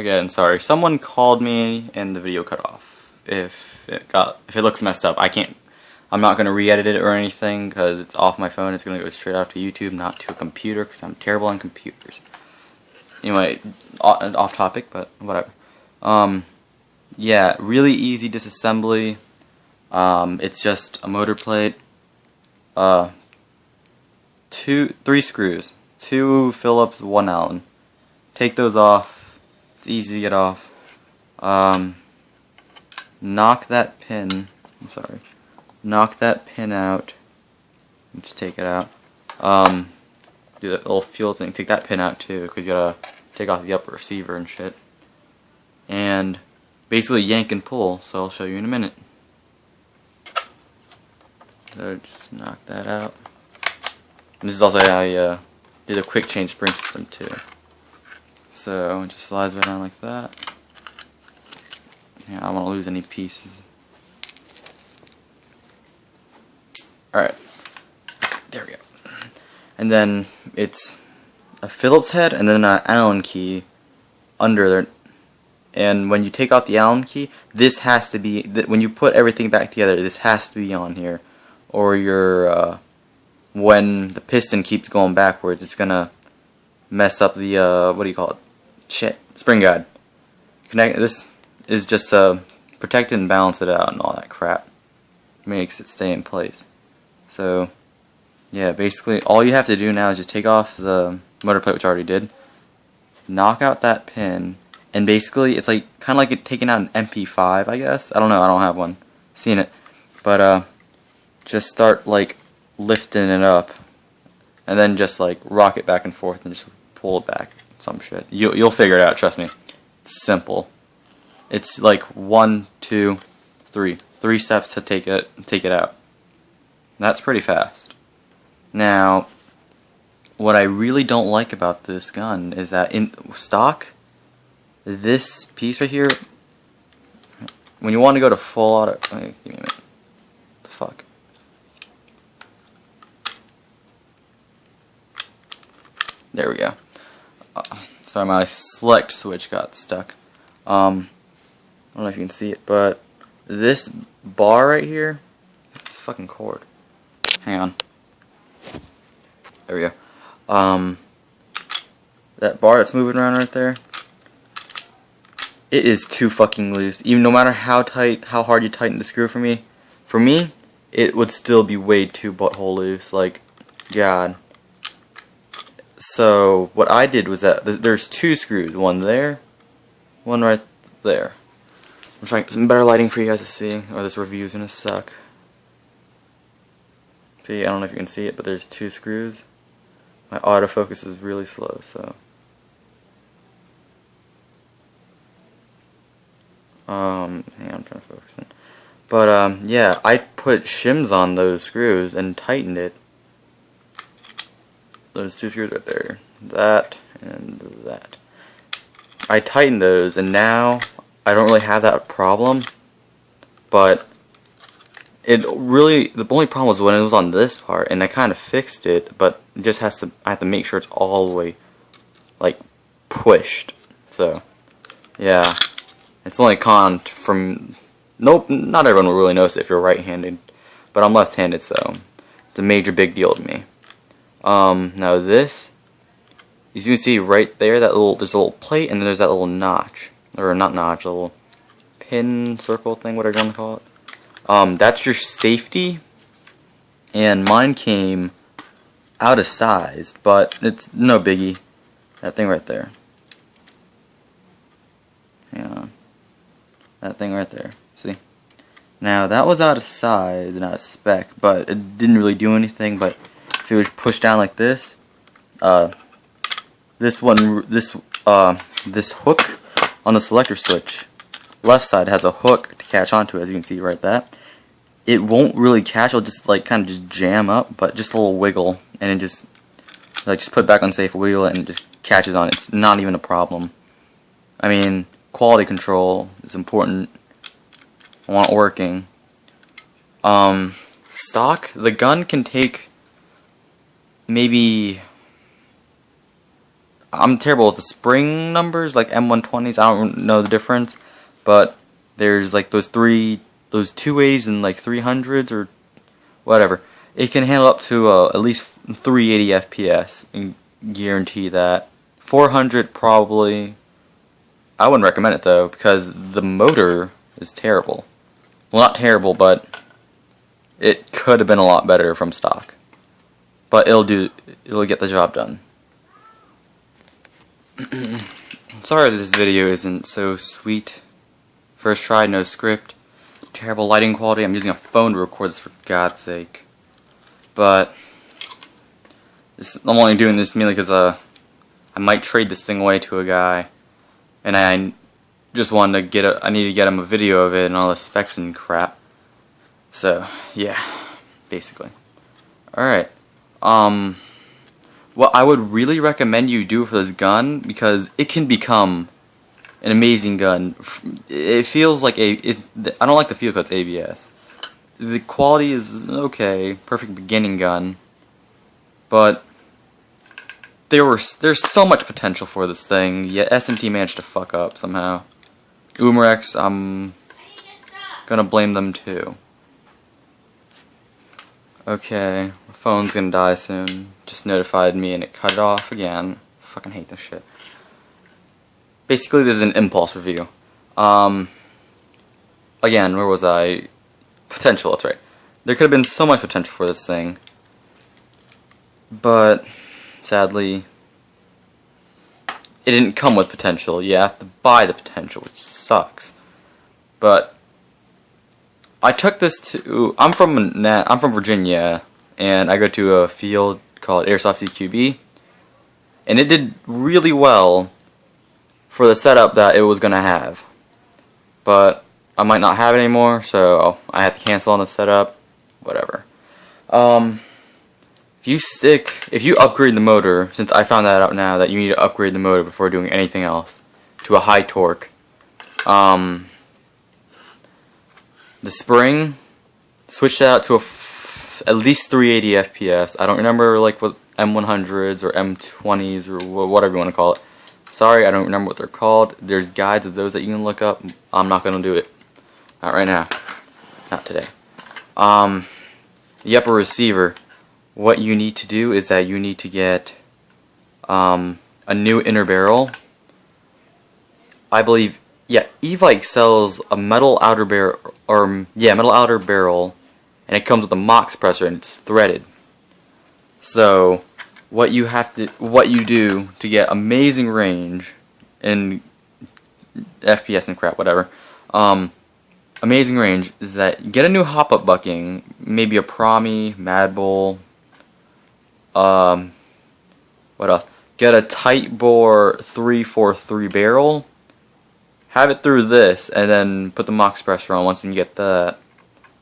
Again, sorry. Someone called me and the video cut off. If it looks messed up, I'm not gonna re-edit it or anything because it's off my phone. It's gonna go straight out to YouTube, not to a computer, because I'm terrible on computers. Anyway, off topic, but whatever. Yeah, really easy disassembly. It's just a motor plate, 3 screws, 2 Phillips, 1 Allen. Take those off. It's easy to get off. Knock that pin. I'm sorry. Knock that pin out. Just take it out. Do that little fuel thing. Take that pin out too, because you gotta take off the upper receiver and shit. And basically yank and pull. So I'll show you in a minute. So just knock that out. And this is also how you do the quick change spring system too. So it just slides right down like that. Yeah, I don't want to lose any pieces. Alright, there we go. And then it's a Phillips head and then an Allen key under there. And when you take out the Allen key, this has to be, when you put everything back together, this has to be on here. Or your, when the piston keeps going backwards, it's gonna mess up the, what do you call it? Shit, spring guide. This is just to protect it and balance it out and all that crap. Makes it stay in place. So, yeah, basically all you have to do now is just take off the motor plate, which I already did, knock out that pin, and basically it's like kind of like taking out an MP5, I guess. I don't know, I don't have one. Seen it. But just start like lifting it up, and then just like rock it back and forth and just pull it back. Some shit. You'll figure it out, trust me. It's simple. It's like 1, 2, 3. 3 steps to take it out. That's pretty fast. Now, what I really don't like about this gun is that in stock, this piece right here, when you want to go to full auto, give me a minute. What the fuck? There we go. Sorry, my select switch got stuck. I don't know if you can see it, but this bar right here, it's a fucking cord. Hang on. There we go. That bar that's moving around right there, it is too fucking loose. Even no matter how tight, how hard you tighten the screw for me, it would still be way too butthole loose. Like, God. So what I did was that there's 2 screws, one there, one right there. I'm trying some better lighting for you guys to see, or this review is gonna suck. See, I don't know if you can see it, but there's 2 screws. My autofocus is really slow, so. Hang on, I'm trying to focus in. But, yeah, I put shims on those screws and tightened it. Those 2 screws right there. That and that. I tightened those, and now I don't really have that problem. But it really, the only problem was when it was on this part, and I kind of fixed it, but it just has to, I have to make sure it's all the way, like, pushed. So, yeah. It's only con from, nope, not everyone will really notice it if you're right-handed, but I'm left-handed, so it's a major big deal to me. Now this, as you can see right there, there's a little plate, and then there's that little notch, or not notch, a little pin circle thing, whatever you want to call it. That's your safety, and mine came out of size, but it's no biggie. That thing right there. Hang on. That thing right there. See? Now that was out of size and out of spec, but it didn't really do anything. But if it was pushed down like this, this hook on the selector switch, left side has a hook to catch onto it, as you can see right there. It won't really catch, it'll just like kind of just jam up, but just a little wiggle, and it just put it back on safe, wiggle it, and it just catches on. It's not even a problem. I mean, quality control is important. I want it working. Stock, the gun can take maybe I'm terrible with the spring numbers, like M120s. I don't know the difference, but there's like those 280s and like 300s or whatever. It can handle up to at least 380 FPS, and guarantee that. 400 probably. I wouldn't recommend it though, because the motor is terrible. Well, not terrible, but it could have been a lot better from stock. But it'll get the job done. Sorry that this video isn't so sweet. First try, no script. Terrible lighting quality. I'm using a phone to record this, for God's sake. But I'm only doing this mainly because I might trade this thing away to a guy, and I just wanted to I need to get him a video of it and all the specs and crap. So yeah, basically. All right. What I would really recommend you do for this gun, because it can become an amazing gun. It feels like I don't like the feel because it's ABS. The quality is okay, perfect beginning gun, but there's so much potential for this thing, yet SMT managed to fuck up somehow. Umarex, I'm gonna blame them too. Okay, my phone's gonna die soon. Just notified me and it cut it off again. Fucking hate this shit. Basically, this is an impulse review. Again, where was I? Potential, that's right. There could have been so much potential for this thing, but sadly, it didn't come with potential. You have to buy the potential, which sucks. But I took this to. I'm from Virginia, and I go to a field called Airsoft CQB, and it did really well for the setup that it was gonna have. But I might not have it anymore, so I have to cancel on the setup. Whatever. If you upgrade the motor, since I found that out now that you need to upgrade the motor before doing anything else to a high torque. The spring, switch that out to at least 380 FPS. I don't remember like what M100s or M20s or whatever you want to call it. Sorry, I don't remember what they're called. There's guides of those that you can look up. I'm not going to do it. Not right now. Not today. The upper receiver. What you need to do is that you need to get a new inner barrel. I believe, yeah, E-Vike sells a metal outer barrel, metal outer barrel, and it comes with a MOX suppressor and it's threaded. So what you do to get amazing range and FPS and crap, whatever, amazing range, is that you get a new hop-up bucking, maybe a Promi, Mad Bull, what else? Get a tight bore 343 barrel, have it through this, and then put the MOX suppressor on. Once you get that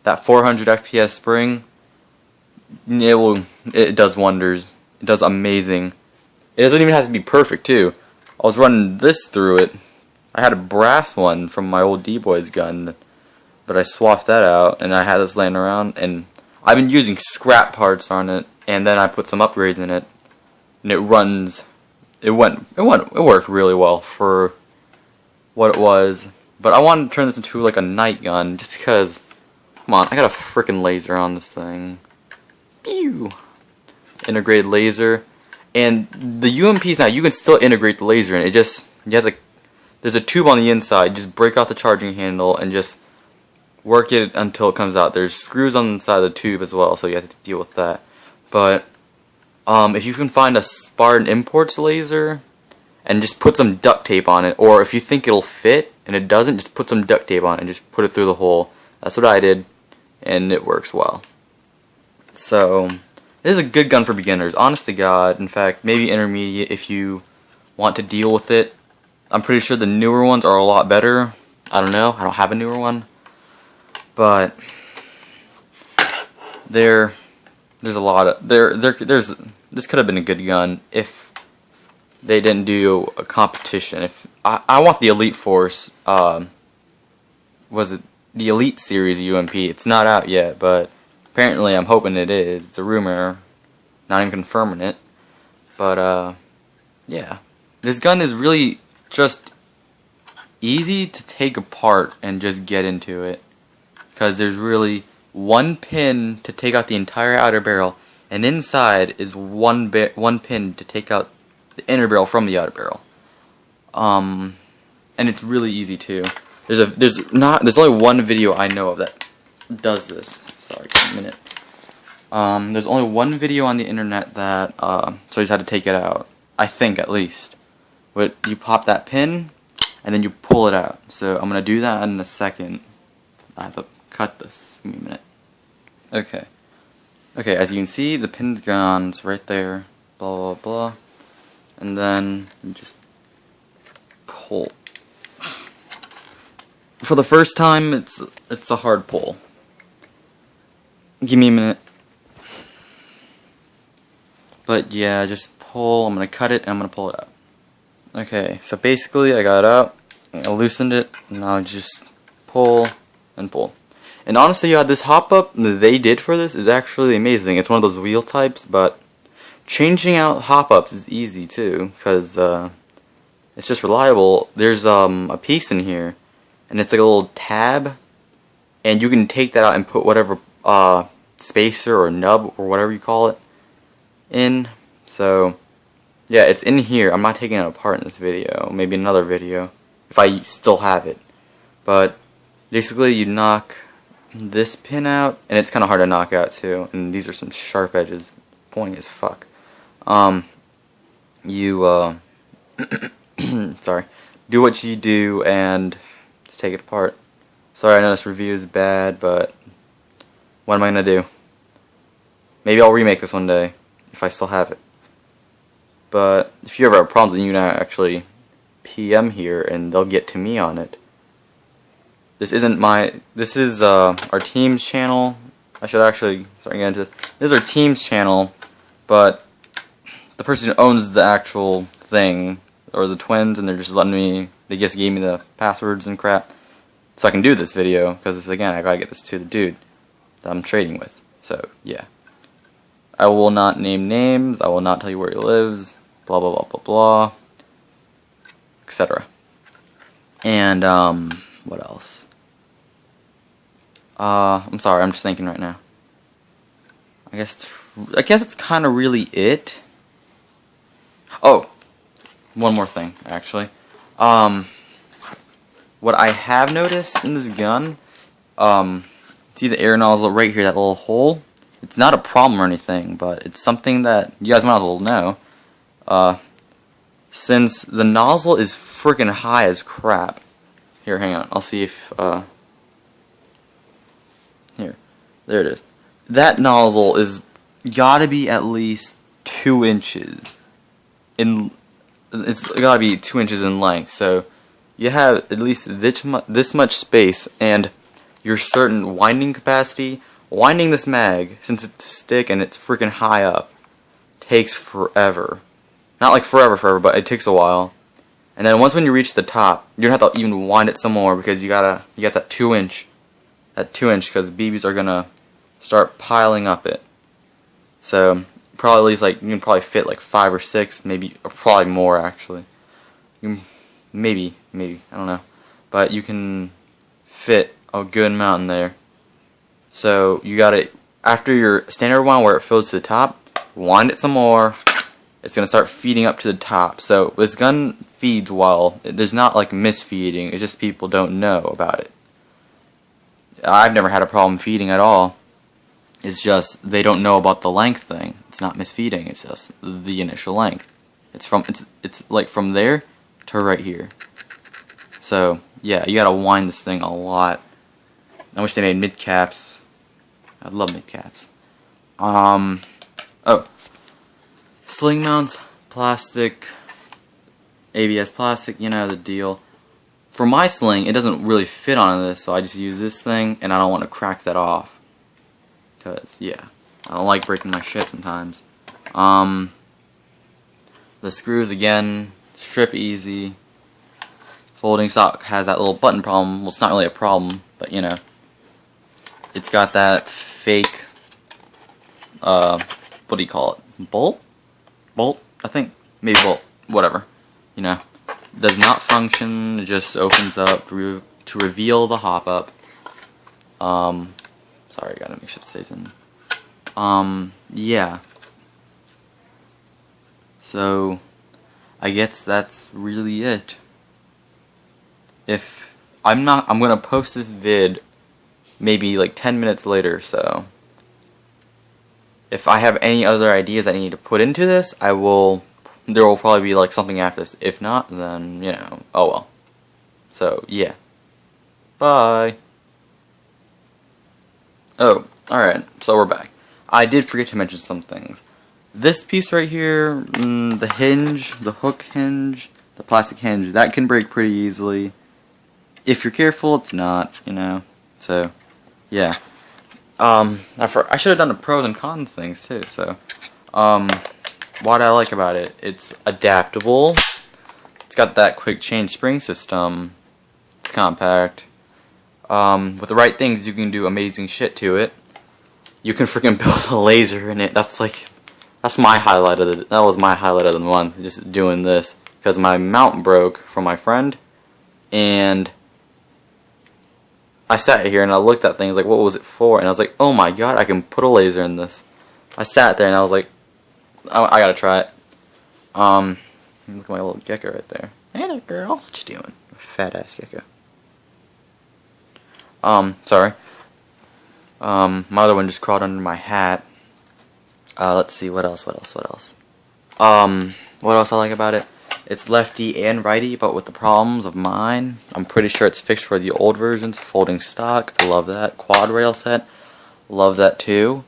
400 FPS spring, it does wonders. It does amazing. It doesn't even have to be perfect too. I was running this through it. I had a brass one from my old D-Boys gun, but I swapped that out, and I had this laying around, and I've been using scrap parts on it, and then I put some upgrades in it, and it worked really well for what it was. But I wanted to turn this into like a night gun, just because, come on, I got a frickin' laser on this thing. Pew! Integrated laser, and the UMPs now, you can still integrate the laser in it. There's a tube on the inside. Just break out the charging handle and just work it until it comes out. There's screws on the inside of the tube as well, so you have to deal with that. But if you can find a Spartan Imports laser and just put some duct tape on it, or if you think it'll fit and it doesn't, just put some duct tape on it and just put it through the hole. That's what I did, and it works well. So this is a good gun for beginners, honest to God. In fact, maybe intermediate if you want to deal with it. I'm pretty sure the newer ones are a lot better. I don't know. I don't have a newer one. But there's a lot of this could have been a good gun if they didn't do a competition. If I want the Elite Force, was it the Elite Series UMP? It's not out yet, but apparently I'm hoping it is. It's a rumor, not even confirming it. But yeah, this gun is really just easy to take apart and just get into it, because there's really one pin to take out the entire outer barrel, and inside is one pin to take out the inner barrel from the outer barrel. And it's really easy too. There's only one video I know of that does this. Sorry, give me a minute. There's only one video on the internet that so I just had to take it out. I think, at least. But you pop that pin and then you pull it out. So I'm gonna do that in a second. I have to cut this. Give me a minute. Okay. Okay, as you can see, the pin's gone. It's right there. Blah blah blah. And then you just pull. For the first time, it's a hard pull. Give me a minute. But yeah, just pull. I'm gonna cut it and I'm gonna pull it out. Okay, so basically I got it out, I loosened it, and now just pull and pull. And honestly, yeah, this hop up that they did for this is actually amazing. It's one of those wheel types, but changing out hop ups is easy too, because it's just reliable. There's a piece in here, and it's like a little tab, and you can take that out and put whatever spacer or nub or whatever you call it in. So yeah, it's in here. I'm not taking it apart in this video. Maybe another video if I still have it. But basically, you knock this pin out, and it's kind of hard to knock out too. And these are some sharp edges, pointy as fuck. You sorry, do what you do and just take it apart. Sorry, I know this review is bad, but what am I gonna do? Maybe I'll remake this one day if I still have it. But if you ever have problems, then you can actually PM here and they'll get to me on it. This is our team's channel. I should actually start getting into this. This is our team's channel, but the person who owns the actual thing or the twins, and they're just letting me, they just gave me the passwords and crap so I can do this video, because again, I gotta get this to the dude that I'm trading with. So yeah, I will not name names, I will not tell you where he lives, blah blah blah blah blah, etc. And what else? I'm sorry, I'm just thinking right now. I guess it's kind of really it. Oh, one more thing actually. What I have noticed in this gun, see the air nozzle right here, that little hole? It's not a problem or anything, but it's something that you guys might as well know. Since the nozzle is freaking high as crap. Here, hang on, I'll see if, here, there it is. That nozzle is gotta be at least 2 inches in, it's gotta be 2 inches in length, so you have at least this much space, and your certain winding capacity. Winding this mag, since it's stick and it's freaking high up, takes forever. Not like forever, but it takes a while. And then once when you reach the top, you're gonna have to even wind it some more, because you got that 2 inch, because BBs are gonna start piling up it. So probably at least like you can probably fit like 5 or 6, maybe, or probably more actually. Maybe, I don't know, but you can fit a good amount in there. So you gotta, after your standard wind where it fills to the top, wind it some more. It's gonna start feeding up to the top. So this gun feeds well. There's not like misfeeding. It's just people don't know about it. I've never had a problem feeding at all. It's just they don't know about the length thing. It's not misfeeding. It's just the initial length. It's like from there to right here. So yeah, you gotta wind this thing a lot. I wish they made mid caps. I love mid caps. Oh, sling mounts, plastic, ABS plastic. You know the deal. For my sling, it doesn't really fit on this, so I just use this thing, and I don't want to crack that off. Cause yeah, I don't like breaking my shit sometimes. The screws again, strip easy. Folding stock has that little button problem. Well, it's not really a problem, but you know, it's got that fake, what do you call it? Bolt, I think, maybe bolt, whatever. you know, does not function. It just opens up to reveal the hop-up. Sorry, gotta make sure it stays in. Yeah. So, I guess that's really it. I'm gonna post this vid maybe like 10 minutes later, so if I have any other ideas I need to put into this, there will probably be like something after this. If not, then, you know, oh well. So, yeah. Bye. Oh, alright, so we're back. I did forget to mention some things. This piece right here, the hinge, the hook hinge, the plastic hinge, that can break pretty easily. If you're careful, it's not, you know, so, yeah. I should have done the pros and cons things too, so, what I like about it, it's adaptable, it's got that quick change spring system, it's compact, with the right things you can do amazing shit to it. You can freaking build a laser in it. That was my highlight of the month, just doing this, because my mount broke from my friend, and I sat here and I looked at things like, what was it for? And I was like, oh my god, I can put a laser in this. I sat there and I was like, I gotta try it. Look at my little gecko right there. Hey there, girl. What you doing? Fat ass gecko. Sorry. My other one just crawled under my hat. Let's see, what else? What else I like about it? It's lefty and righty, but with the problems of mine. I'm pretty sure it's fixed for the old versions. Folding stock, love that. Quad rail set, love that too.